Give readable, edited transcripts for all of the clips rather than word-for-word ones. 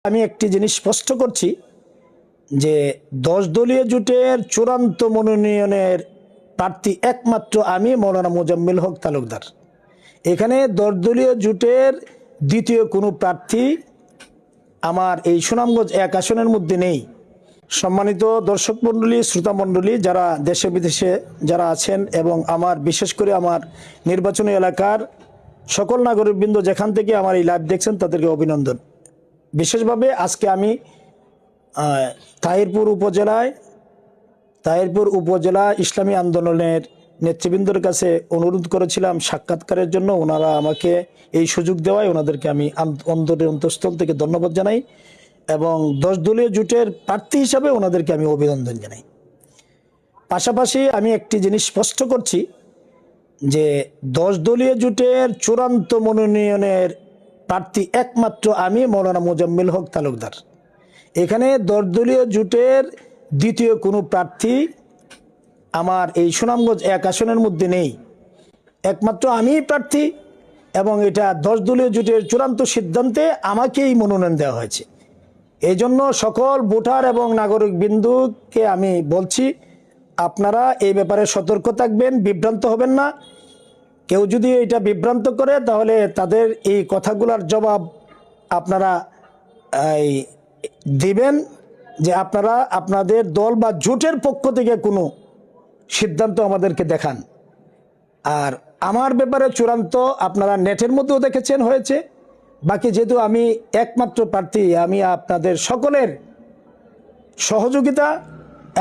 আমি একটি জিনিস স্পষ্ট করছি যে 10 দলীয় জোটের চূড়ান্ত মনোনয়নের প্রার্থী একমাত্র আমি মৌলানা মোজাম্মেল হক তালুকদার। এখানে 10 দলীয় জোটের দ্বিতীয় কোনো প্রার্থী আমার এই সুনামগঞ্জ এক আসনের মধ্যে নেই। সম্মানিত দর্শক মণ্ডলী, শ্রোতা মণ্ডলী, যারা দেশে বিদেশে যারা আছেন এবং আমার বিশেষ করে আমার নির্বাচনী এলাকার সকল নাগরিকবৃন্দ যেখান থেকে আমার এই লাইভ দেখছেন তাদেরকে অভিনন্দন। বিশেষভাবে আজকে আমি তাহিরপুর উপজেলা ইসলামী আন্দোলনের নেতৃবৃন্দর কাছে অনুরোধ করেছিলাম সাক্ষাৎকারের জন্য। ওনারা আমাকে এই সুযোগ দেওয়ায় ওনাদেরকে আমি অন্তঃস্থল থেকে ধন্যবাদ জানাই এবং 10 দলীয় জোটের প্রার্থী হিসাবে ওনাদেরকে আমি অভিনন্দন জানাই। পাশাপাশি আমি একটি জিনিস স্পষ্ট করছি যে 10 দলীয় জোটের চূড়ান্ত মনোনয়নের প্রার্থী একমাত্র আমি মৌলানা মোজাম্মেল হক তালুকদার। এখানে 10 দলীয় জোটের দ্বিতীয় কোনো প্রার্থী আমার এই সুনামগঞ্জ এক আসনের মধ্যে নেই, একমাত্র আমিই প্রার্থী এবং এটা 10 দলীয় জোটের চূড়ান্ত সিদ্ধান্তে আমাকেই মনোনয়ন দেওয়া হয়েছে। এই জন্য সকল ভোটার এবং নাগরিক বিন্দুকে আমি বলছি, আপনারা এই ব্যাপারে সতর্ক থাকবেন, বিভ্রান্ত হবেন না। কেউ যদি এটা বিভ্রান্ত করে তাহলে তাদের এই কথাগুলোর জবাব আপনারা দিবেন যে আপনারা আপনাদের দল বা জোটের পক্ষ থেকে কোনো সিদ্ধান্ত আমাদেরকে দেখান। আর আমার ব্যাপারে চূড়ান্ত আপনারা নেটের মধ্যেও দেখেছেন হয়েছে। বাকি যেহেতু আমি একমাত্র প্রার্থী, আমি আপনাদের সকলের সহযোগিতা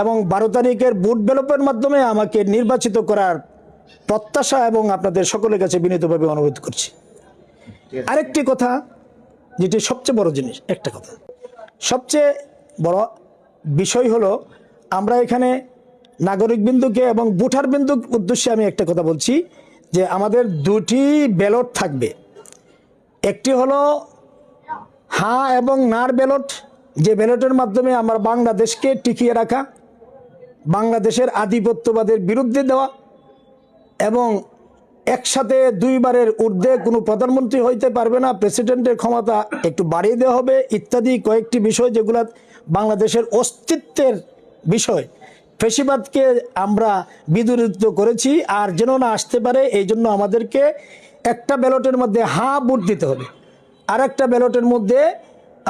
এবং 12 তারিখের ভোট ব্যালটের মাধ্যমে আমাকে নির্বাচিত করার প্রত্যাশা এবং আপনাদের সকলের কাছে বিনীতভাবে অনুরোধ করছি। আরেকটি কথা, যেটি সবচেয়ে বড় জিনিস, একটা কথা সবচেয়ে বড় বিষয় হলো, আমরা এখানে নাগরিকবৃন্দুকে এবং ভোটারবৃন্দুর উদ্দেশ্যে আমি একটা কথা বলছি যে আমাদের 2টি ব্যালট থাকবে। একটি হলো হ্যাঁ এবং নার ব্যালট, যে ব্যালটের মাধ্যমে আমরা বাংলাদেশকে টিকিয়ে রাখা, বাংলাদেশের আধিপত্যবাদের বিরুদ্ধে দেওয়া এবং একসাথে 2 বারের ঊর্ধ্বে কোনো প্রধানমন্ত্রী হইতে পারবে না, প্রেসিডেন্টের ক্ষমতা একটু বাড়িয়ে দেওয়া হবে ইত্যাদি কয়েকটি বিষয় যেগুলো বাংলাদেশের অস্তিত্বের বিষয়। ফ্যাসিবাদকে আমরা বিরোধিত করেছি আর যেন না আসতে পারে, এই জন্য আমাদেরকে একটা ব্যালটের মধ্যে হ্যাঁ ভোট দিতে হবে, আর একটা ব্যালটের মধ্যে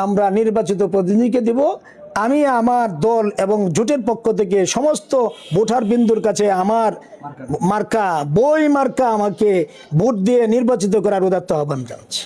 আমরা নির্বাচিত প্রতিনিধিকে দেব। আমি আমার দল এবং জোটের পক্ষ থেকে সমস্ত ভোটার বিন্দুর কাছে আমার মার্কা আমাকে ভোট দিয়ে নির্বাচিত করার উদাত্ত আহ্বান জানাচ্ছি।